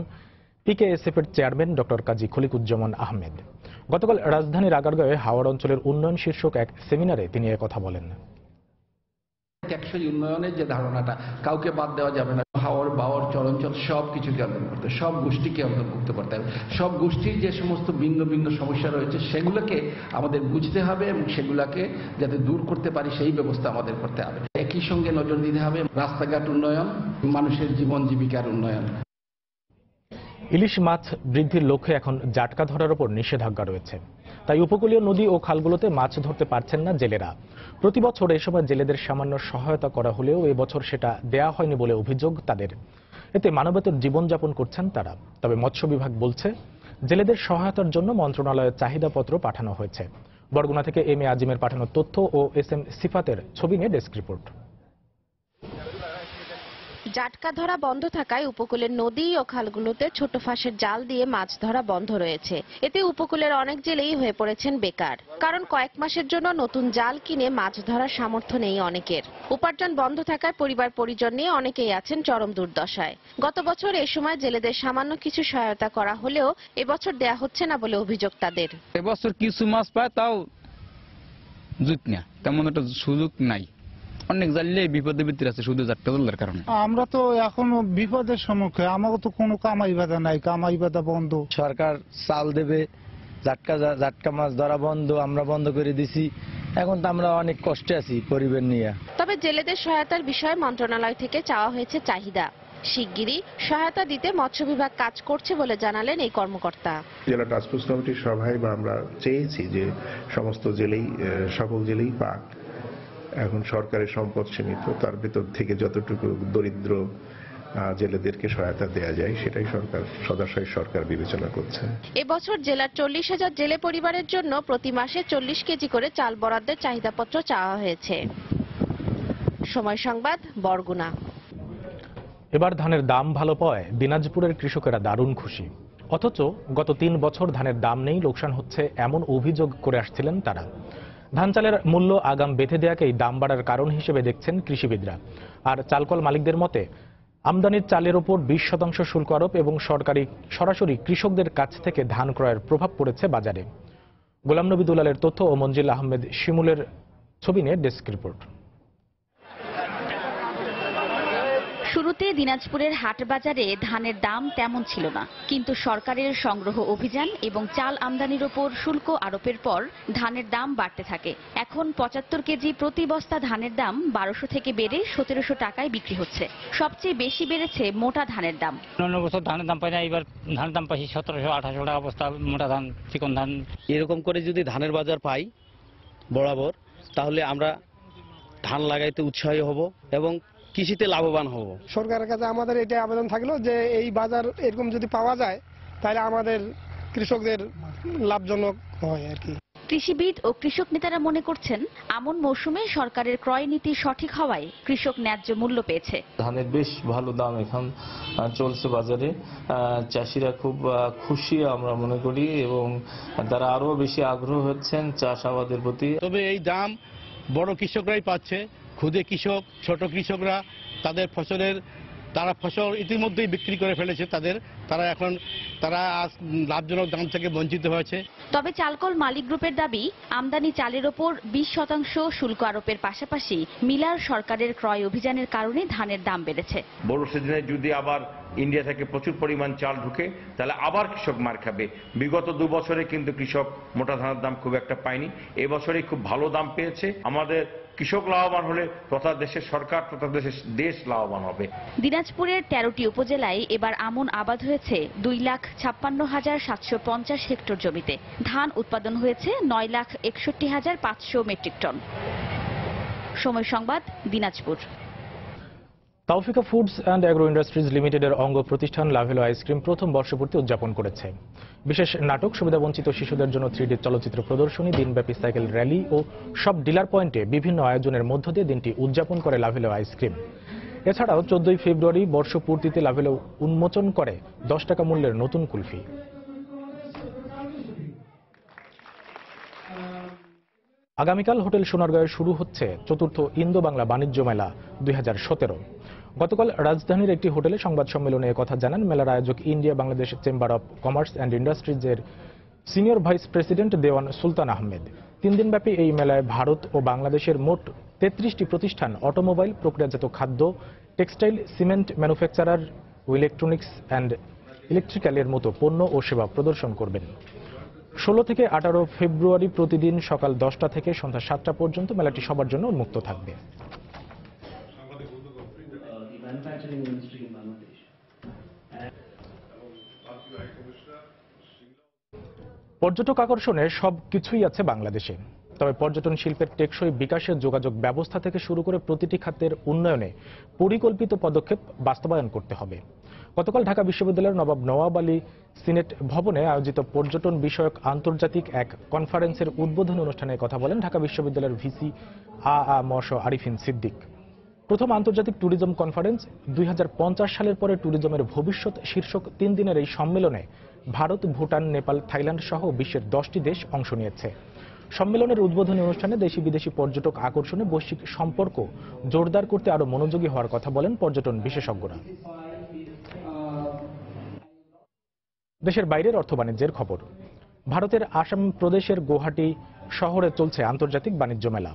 পিকেএসএফ এর চেয়ারম্যান ডক্টর কাজী খলিকুজ্জামান আহমেদ। গতকাল রাজধানীর আগারগাঁওয়ে হাওড় অঞ্চলের উন্নয়ন শীর্ষক এক সেমিনারে তিনি কথা বলেন। টেকসই উন্নয়নের যে ধারণাটা কাউকে বাদ দেওয়া যাবে না। হাওড় বাওড় চরাঞ্চল সব কিছুকে অন্তর্ভুক্ত, সব গোষ্ঠীকে অন্তর্ভুক্ত করতে হবে। সব গোষ্ঠীর যে সমস্ত ভিন্ন ভিন্ন সমস্যা রয়েছে সেগুলোকে আমাদের বুঝতে হবে এবং সেগুলোকে যাতে দূর করতে পারি সেই ব্যবস্থা আমাদের করতে হবে। একই সঙ্গে নজর দিতে হবে রাস্তাঘাট উন্নয়ন, মানুষের জীবন জীবিকার উন্নয়ন। ইলিশ মাছ বৃদ্ধির লক্ষ্যে এখন জাটকা ধরার উপর নিষেধাজ্ঞা রয়েছে। তাই উপকূলীয় নদী ও খালগুলোতে মাছ ধরতে পারছেন না জেলেরা। প্রতি বছর এই সময় জেলেদের সামান্য সহায়তা করা হলেও এবছর সেটা দেয়া হয়নি বলে অভিযোগ তাদের। এতে মানবেতর জীবনযাপন করছেন তারা। তবে মৎস্য বিভাগ বলছে জেলেদের সহায়তার জন্য মন্ত্রণালয়ের চাহিদাপত্র পাঠানো হয়েছে। বরগুনা থেকে এম এ আজিমের পাঠানো তথ্য ও এস এম সিফাতের ছবি নিয়ে ডেস্ক রিপোর্ট। জাটকা ধরা বন্ধ থাকায় উপকূলের নদী ও খালগুলোতে ছোট ফাঁসের জাল দিয়ে মাছ ধরা বন্ধ রয়েছে। এতে উপকূলের অনেক জেলেই হয়ে পড়েছেন বেকার, কারণ কয়েক মাসের জন্য নতুন জাল কিনে মাছ ধরার সামর্থ্য নেই অনেকের। উপার্জন বন্ধ থাকায় পরিবার পরিজন নিয়ে অনেকেই আছেন চরম দুর্দশায়। গত বছর এই সময় জেলেদের সামান্য কিছু সহায়তা করা হলেও এবছর দেয়া হচ্ছে না বলে অভিযোগ তাদের। এবছর কিছু মাছ পায় তাও জুট না, তেমন একটা সুযোগ নাই। অনেক জানলে বিপদের ভিতরে আছে শুধু জাটকা ধরার কারণে। আমরা তো এখনো বিপদের সম্মুখে, আমাকে তো কোনো কামাই বাধা নাই, কামাই বাধা বন্ধ। সরকার চাল দেবে, জাটকা মাছ ধরা বন্ধ, আমরা বন্ধ করে দিছি। এখন তো আমরা অনেক কষ্টে আছি পরিবার নিয়ে। তবে জেলেদের সহায়তার বিষয়ে মন্ত্রণালয় থেকে চাওয়া হয়েছে চাহিদা। শিগগিরই সহায়তা দিতে মৎস্য বিভাগ কাজ করছে বলে জানালেন এই কর্মকর্তা। জেলা টাস্কফোর্স কমিটির সভায় আমরা চেয়েছি যে সমস্ত জেলেই, সকল জেলেই পাক। এখন সরকারের সম্পদ সীমিত, তার ভেতর থেকে যতটুকু দরিদ্র জেলেদেরকে সহায়তা দেওয়া যায় সেটাই সদাশয় সরকার বিবেচনা করছে। এবছর জেলার 40,000 জেলে পরিবারের জন্য প্রতি মাসে 40 কেজি করে চাল বরাদ্দের চাহিদাপত্র চাওয়া হয়েছে। সময় সংবাদ, বরগুনা। এবার ধানের দাম ভালো পায় দিনাজপুরের কৃষকেরা দারুণ খুশি। অথচ গত 3 বছর ধানের দাম নেই, লোকসান হচ্ছে এমন অভিযোগ করে আসছিলেন তারা। ধান চালের মূল্য আগাম বেঁধে দেওয়াকেই দাম বাড়ার কারণ হিসেবে দেখছেন কৃষিবিদরা। আর চালকল মালিকদের মতে আমদানির চালের ওপর 20% শুল্ক আরোপ এবং সরাসরি কৃষকদের কাছ থেকে ধান ক্রয়ের প্রভাব পড়েছে বাজারে। গোলাম নবী দুলালের তথ্য ও মঞ্জিল আহমেদ শিমুলের ছবি নিয়ে ডেস্ক রিপোর্ট। শুরুতে দিনাজপুরের হাট বাজারে ধানের দাম তেমন ছিল না, কিন্তু সরকারের সংগ্রহ অভিযান এবং চাল আমদানির ওপর শুল্ক আরোপের পর ধানের দাম বাড়তে থাকে। এখন 75 কেজি প্রতি বস্তা ধানের দাম 1200 থেকে বেড়ে 1700 টাকায় বিক্রি হচ্ছে। সবচেয়ে বেশি বেড়েছে মোটা ধানের দাম। অন্য বছর ধানের দাম পাই না, এবার ধানের দাম পাইছি 1700-1800 টাকা বস্তা মোটা ধান, চিকন ধান। এরকম করে যদি ধানের বাজার পাই বরাবর, তাহলে আমরা ধান লাগাইতে উৎসাহী হব এবং কৃষিতে লাভবান হব। সরকারের কাছে আমাদের এটা আবেদন থাকলো যে এই বাজার এরকম যদি পাওয়া যায় তাহলে আমাদের কৃষকদের লাভজনক হয় আর কি। কৃষিবিদ ও কৃষক নেতারা মনে করছেন আমন মৌসুমে সরকারের ক্রয় নীতি সঠিক হওয়ায় কৃষক ন্যায্য মূল্য পেয়েছে। ধানের বেশ ভালো দাম এখন চলছে বাজারে, চাষিরা খুব খুশি আমরা মনে করি এবং তারা আরো বেশি আগ্রহ হচ্ছেন চাষাবাদের প্রতি। তবে এই দাম বড় কৃষকরাই পাচ্ছে, ক্ষুদে কৃষক ছোট কৃষকরা তাদের ফসল ইতিমধ্যেই বিক্রি করে ফেলেছে, তারা আজ লাভজনক দাম থেকে বঞ্চিত হয়েছে। তবে চালকল মালিক গ্রুপের দাবি আমদানি চালের ওপর 20% শুল্ক আরোপের পাশাপাশি মিলার সরকারের ক্রয় অভিযানের কারণে ধানের দাম বেড়েছে। বড় সিজনে যদি আবার ইন্ডিয়া থেকে প্রচুর পরিমাণ চাল ঢুকে তাহলে আবার কৃষক মার খাবে। বিগত 2 বছরে কিন্তু কৃষক মোটা ধানের দাম খুব একটা পায়নি, এবছরে খুব ভালো দাম পেয়েছে। আমাদের কৃষক লাভবান হলে তথা দেশের সরকার তথা দেশের দেশ লাভবান হবে। দিনাজপুরের 13টি উপজেলায় এবার আমন আবাদ হয়েছে 2,56,750 হেক্টর জমিতে। ধান উৎপাদন হয়েছে 9,61,500 মেট্রিক টন। সময় সংবাদ, Dinajpur. Taufika foods and agro industries লিমিটেডের অঙ্গ প্রতিষ্ঠান লাভেলো আইসক্রিম প্রথম বর্ষপূর্তি উদযাপন করেছে। বিশেষ নাটক, সুবিধাবঞ্চিত শিশুদের জন্য 3D চলচ্চিত্র প্রদর্শনী, দিনব্যাপী সাইকেল র্যালি ও সব ডিলার পয়েন্টে বিভিন্ন আয়োজনের মধ্য দিয়ে দিনটি উদযাপন করে লাভেলো আইসক্রিম। এছাড়াও 14 ফেব্রুয়ারি বর্ষপূর্তিতে লাভেলো উন্মোচন করে 10 টাকা মূল্যের নতুন কুলফি। আগামীকাল হোটেল সোনারগাঁয়ে শুরু হচ্ছে 4র্থ ইন্দো বাংলা বাণিজ্য মেলা 2017। গতকাল রাজধানীর একটি হোটেলে সংবাদ সম্মেলনে একথা জানান মেলার আয়োজক India Bangladesh chamber of commerce and ইন্ডাস্ট্রিজের senior vice president Dewan Sultan Ahmed. 3 দিনব্যাপী এই মেলায় ভারত ও বাংলাদেশের মোট 33টি প্রতিষ্ঠান অটোমোবাইল, প্রক্রিয়াজাত খাদ্য, textile, cement manufacturer, electronics and ইলেকট্রিক্যালের মতো পণ্য ও সেবা প্রদর্শন করবেন। 16 থেকে 18 ফেব্রুয়ারি প্রতিদিন সকাল 10টা থেকে সন্ধ্যা 7টা পর্যন্ত মেলাটি সবার জন্য উন্মুক্ত থাকবে। পর্যটক আকর্ষণে সবকিছুই আছে বাংলাদেশে, তবে পর্যটন শিল্পের টেকসই বিকাশের যোগাযোগ ব্যবস্থা থেকে শুরু করে প্রতিটি খাতের উন্নয়নে পরিকল্পিত পদক্ষেপ বাস্তবায়ন করতে হবে। গতকাল ঢাকা বিশ্ববিদ্যালয়ের নবাব নওয়াব আলী সিনেট ভবনে আয়োজিত পর্যটন বিষয়ক আন্তর্জাতিক এক কনফারেন্সের উদ্বোধনী অনুষ্ঠানে কথা বলেন ঢাকা বিশ্ববিদ্যালয়ের ভিসি মশ আরিফিন সিদ্দিক। প্রথম আন্তর্জাতিক ট্যুরিজম কনফারেন্স 2050 সালের পরে ট্যুরিজমের ভবিষ্যৎ শীর্ষক 3 দিনের এই সম্মেলনে ভারত, ভুটান, নেপাল, থাইল্যান্ড সহ বিশ্বের 10টি দেশ অংশ নিয়েছে। সম্মেলনের উদ্বোধনী অনুষ্ঠানে দেশি বিদেশি পর্যটক আকর্ষণে বৈশ্বিক সম্পর্ক জোরদার করতে আরো মনোযোগী হওয়ার কথা বলেন পর্যটন বিশেষজ্ঞরা। দেশের বাইরের অর্থ বাণিজ্যের খবর। ভারতের আসাম প্রদেশের গুয়াহাটি শহরে চলছে আন্তর্জাতিক বাণিজ্য মেলা।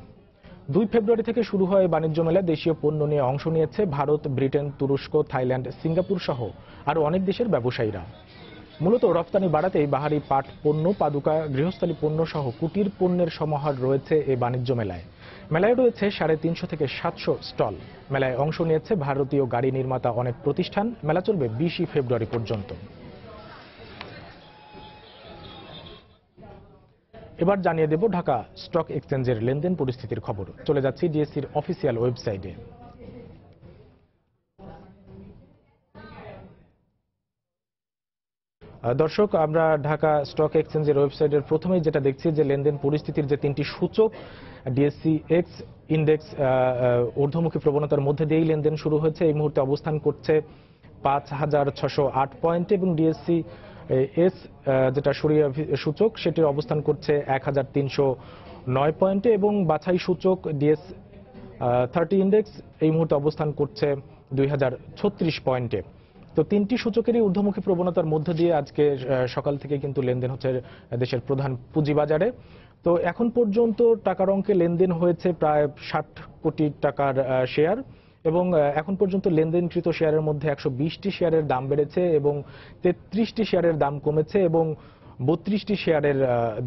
2 ফেব্রুয়ারি থেকে শুরু হয় বাণিজ্য মেলা। দেশীয় পণ্য নিয়ে অংশ নিয়েছে ভারত, ব্রিটেন, তুরস্ক, থাইল্যান্ড, সিঙ্গাপুর সহ আরো অনেক দেশের ব্যবসায়ীরা। মূলত রপ্তানি বাড়াতেই বাহারি পাট পণ্য, পাদুকা, গৃহস্থালী পণ্য সহ কুটির পণ্যের সমাহার রয়েছে এই বাণিজ্য মেলায়। মেলায় রয়েছে 350 থেকে 700 স্টল। মেলায় অংশ নিয়েছে ভারতীয় গাড়ি নির্মাতা অনেক প্রতিষ্ঠান। মেলা চলবে 20 ফেব্রুয়ারি পর্যন্ত। এবার জানিয়ে দেব ঢাকা স্টক এক্সচেঞ্জের লেনদেন পরিস্থিতির খবর। চলে যাচ্ছি ডিএসসির অফিসিয়াল ওয়েবসাইটে। দর্শক, আমরা ঢাকা স্টক এক্সচেঞ্জের ওয়েবসাইটের প্রথমেই যেটা দেখছি যে লেনদেন পরিস্থিতির যে 3টি সূচক, ডিএসসি এক্স ইন্ডেক্স ঊর্ধ্বমুখী প্রবণতার মধ্যে দিয়েই লেনদেন শুরু হয়েছে। এই মুহূর্তে অবস্থান করছে 5,608 পয়েন্টে এবং ডিএসসি এস যেটা সরিয়া সূচক সেটির অবস্থান করছে 1,309 পয়েন্টে এবং বাছাই সূচক ডিএস 30 ইন্ডেক্স এই মুহূর্তে অবস্থান করছে 2,036 পয়েন্টে। তো 3টি সূচকেরই ঊর্ধ্বমুখী প্রবণতার মধ্য দিয়ে আজকে সকাল থেকে কিন্তু লেনদেন হচ্ছে দেশের প্রধান পুঁজিবাজারে। তো এখন পর্যন্ত টাকার অঙ্কে লেনদেন হয়েছে প্রায় 60 কোটি টাকার শেয়ার এবং এখন পর্যন্ত লেনদেনকৃত শেয়ারের মধ্যে 120টি শেয়ারের দাম বেড়েছে এবং 33টি শেয়ারের দাম কমেছে এবং 32টি শেয়ারের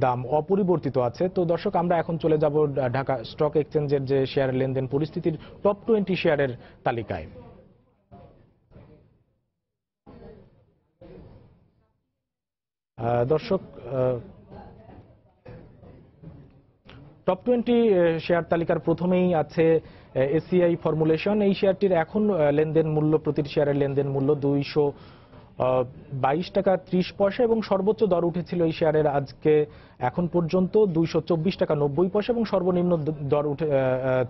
দাম অপরিবর্তিত আছে। তো দর্শক, আমরা এখন চলে যাব ঢাকা স্টক এক্সচেঞ্জের যে শেয়ারের লেনদেন পরিস্থিতির টপ 20 শেয়ারের তালিকায়। দর্শক, টপ 20 শেয়ার তালিকার প্রথমেই আছে এসিআই ফর্মুলেশন। এই শেয়ারটির এখন লেনদেন মূল্য, প্রতি শেয়ারের লেনদেন মূল্য 22 টাকা 30 পয়সা এবং সর্বোচ্চ দর উঠেছিল এই শেয়ারের আজকে এখন পর্যন্ত 224 টাকা 90 পয়সা এবং সর্বনিম্ন দর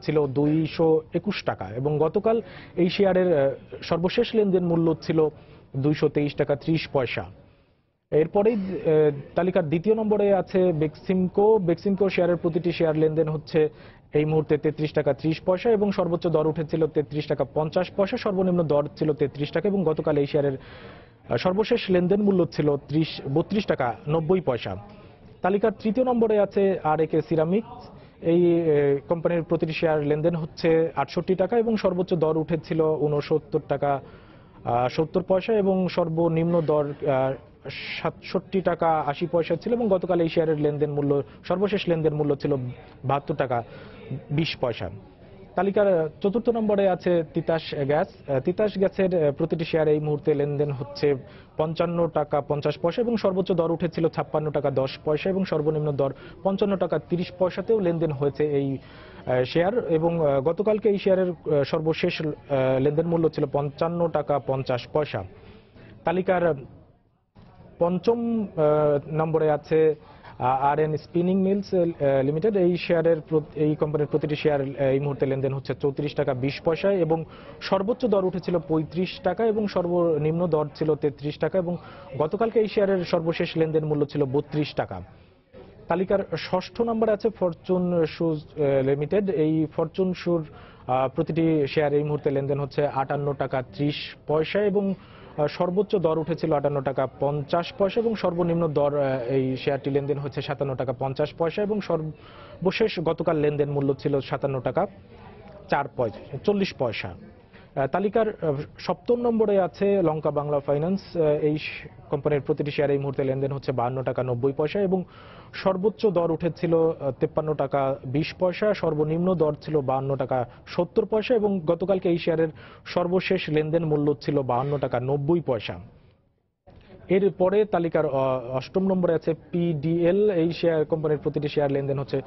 ছিল 221 টাকা এবং গতকাল এই শেয়ারের সর্বশেষ লেনদেন মূল্য ছিল 223 টাকা 30 পয়সা। এরপরেই তালিকার দ্বিতীয় নম্বরে আছে বেক্সিমকো শেয়ারের প্রতিটি শেয়ার লেনদেন হচ্ছে এই মুহূর্তে 33 টাকা 30 পয়সা এবং সর্বোচ্চ দর উঠেছিল 33 টাকা 50 পয়সা, সর্বনিম্ন দর ছিল 33 টাকা এবং গতকাল এই শেয়ারের সর্বশেষ লেনদেন মূল্য ছিল 32 টাকা 90 পয়সা। তালিকার তৃতীয় নম্বরে আছে আরএকে সিরামিক্স। এই কোম্পানির প্রতিটি শেয়ার লেনদেন হচ্ছে 68 টাকা এবং সর্বোচ্চ দর উঠেছিল 69 টাকা 70 পয়সা এবং সর্বনিম্ন দর 67 টাকা 80 পয়সা ছিল এবং গতকাল এই শেয়ারের লেনদেন মূল্য সর্বশেষ লেনদেন মূল্য ছিল 72 টাকা 20 পয়সা। তালিকার চতুর্থ নম্বরে আছে তিতাস গ্যাসের প্রতিটি শেয়ার এই মুহূর্তে লেনদেন হচ্ছে 55 টাকা 50 পয়সা এবং সর্বোচ্চ দর উঠেছিল 56 টাকা 10 পয়সা এবং সর্বনিম্ন দর 55 টাকা 30 পয়সাতেও লেনদেন হয়েছে এই শেয়ার এবং গতকালকে এই শেয়ারের সর্বশেষ লেনদেন মূল্য ছিল 55 টাকা 50 পয়সা। তালিকার পঞ্চম নম্বরে আছে আরএন স্পিনিং মিলস লিমিটেড। এই কোম্পানির প্রতিটি শেয়ার এই মুহূর্তে লেনদেন হচ্ছে 34 টাকা 20 পয়সা এবং সর্বোচ্চ দর উঠেছিল 35 টাকা এবং সর্বনিম্ন দর ছিল 33 টাকা এবং গতকালকে এই শেয়ারের সর্বশেষ লেনদেন মূল্য ছিল 32 টাকা। তালিকার ষষ্ঠ নম্বরে আছে ফরচুন শুজ লিমিটেড। এই ফরচুন শুর প্রতিটি শেয়ার এই মুহূর্তে লেনদেন হচ্ছে 58 টাকা 30 পয়সা এবং সর্বোচ্চ দর উঠেছিল 58 টাকা 50 পয়সা এবং সর্বনিম্ন দর এই শেয়ারটি লেনদেন হচ্ছে 57 টাকা 50 পয়সা এবং সর্বশেষ গতকাল লেনদেন মূল্য ছিল 57 টাকা 40 পয়সা। তালিকার সপ্তম নম্বরে আছে লঙ্কা বাংলা ফাইন্যান্স। এই কোম্পানির প্রতিটি শেয়ার এই মুহূর্তে লেনদেন হচ্ছে 52 টাকা 90 পয়সা এবং সর্বোচ্চ দর উঠেছিল 53 টাকা 20 পয়সা, সর্বনিম্ন দর ছিল 52 টাকা 70 পয়সা এবং গতকালকে এই শেয়ারের সর্বশেষ লেনদেন মূল্য ছিল 52 টাকা 90 পয়সা। এরপরে তালিকার অষ্টম নম্বরে আছে পিডিএল। এই শেয়ার কোম্পানির প্রতিটি শেয়ার লেনদেন হচ্ছে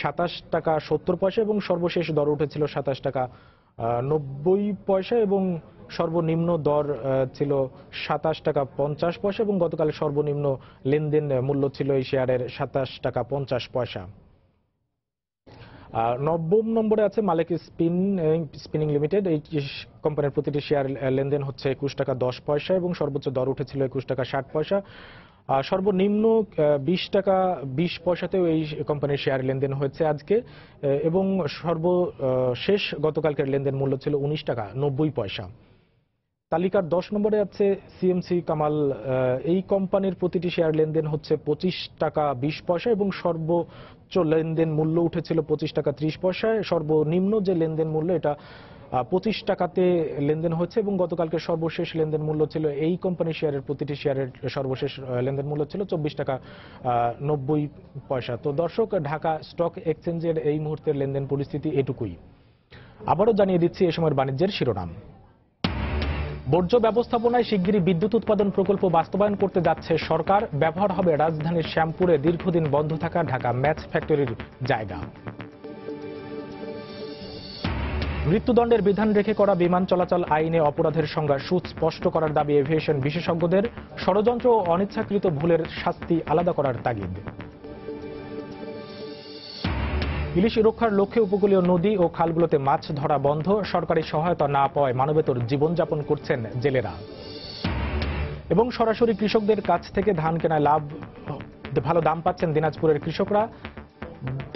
27 টাকা 70 পয়সা এবং সর্বশেষ দর উঠেছিল 27 টাকা 90 পয়সা এবং সর্বনিম্ন দর ছিল 27 টাকা 50 পয়সা এবং গতকাল সর্বনিম্ন লেনদেন মূল্য ছিল এই শেয়ারের 27 টাকা 50 পয়সা। নবম নম্বরে আছে মালিক স্পিনিং লিমিটেড। এই কোম্পানির প্রতিটি শেয়ার লেনদেন হচ্ছে 21 টাকা 10 পয়সা এবং সর্বোচ্চ দর উঠেছিল 21 টাকা 60 পয়সা, সর্বনিম্ন 20 টাকা 20 পয়সাতেও এই কোম্পানির শেয়ার লেনদেন হয়েছে আজকে এবং সর্বশেষ গতকালকের লেনদেন মূল্য ছিল 19 টাকা 90 পয়সা। তালিকার 10 নম্বরে আছে সিএমসি কামাল। এই কোম্পানির প্রতিটি শেয়ার লেনদেন হচ্ছে 25 টাকা 20 পয়সা এবং সর্বোচ্চ লেনদেন মূল্য উঠেছিল 25 টাকা 30 পয়সায়, সর্বনিম্ন যে লেনদেন মূল্য এটা 25 টাকাতে লেনদেন হচ্ছে এবং গতকালকে সর্বশেষ লেনদেন মূল্য ছিল এই কোম্পানির শেয়ারের প্রতিটি শেয়ারের সর্বশেষ লেনদেন মূল্য ছিল 24 টাকা 90 পয়সা। তো দর্শক, ঢাকা স্টক এক্সচেঞ্জের এই মুহূর্তের লেনদেন পরিস্থিতি এটুকুই। আবারও জানিয়ে দিচ্ছি এ সময়ের বাণিজ্যের শিরোনাম। বর্জ্য ব্যবস্থাপনায় শিগগিরই বিদ্যুৎ উৎপাদন প্রকল্প বাস্তবায়ন করতে যাচ্ছে সরকার। ব্যবহার হবে রাজধানীর শ্যামপুরে দীর্ঘদিন বন্ধ থাকা ঢাকা ম্যাচ ফ্যাক্টরির জায়গা। মৃত্যুদণ্ডের বিধান রেখে করা বিমান চলাচল আইনে অপরাধের সংজ্ঞা সুস্পষ্ট করার দাবি এভিয়েশন বিশেষজ্ঞদের। ষড়যন্ত্র ও অনিচ্ছাকৃত ভুলের শাস্তি আলাদা করার তাগিদ। ইলিশ রক্ষার লক্ষ্যে উপকূলীয় নদী ও খালগুলোতে মাছ ধরা বন্ধ। সরকারি সহায়তা না পাওয়ায় মানবেতর জীবনযাপন করছেন জেলেরা। এবং সরাসরি কৃষকদের কাছ থেকে ধান কেনায় ভালো দাম পাচ্ছেন দিনাজপুরের কৃষকরা।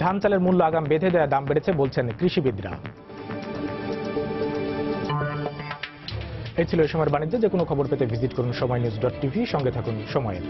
ধান চালের মূল্য আগাম বেঁধে দেওয়া দাম বেড়েছে বলছেন কৃষিবিদরা। এই ছিল এই সময়ের বাণিজ্য। যে কোনো খবর পেতে ভিজিট করুন সময়নিউজ.tv। সঙ্গে থাকুন সময়ের।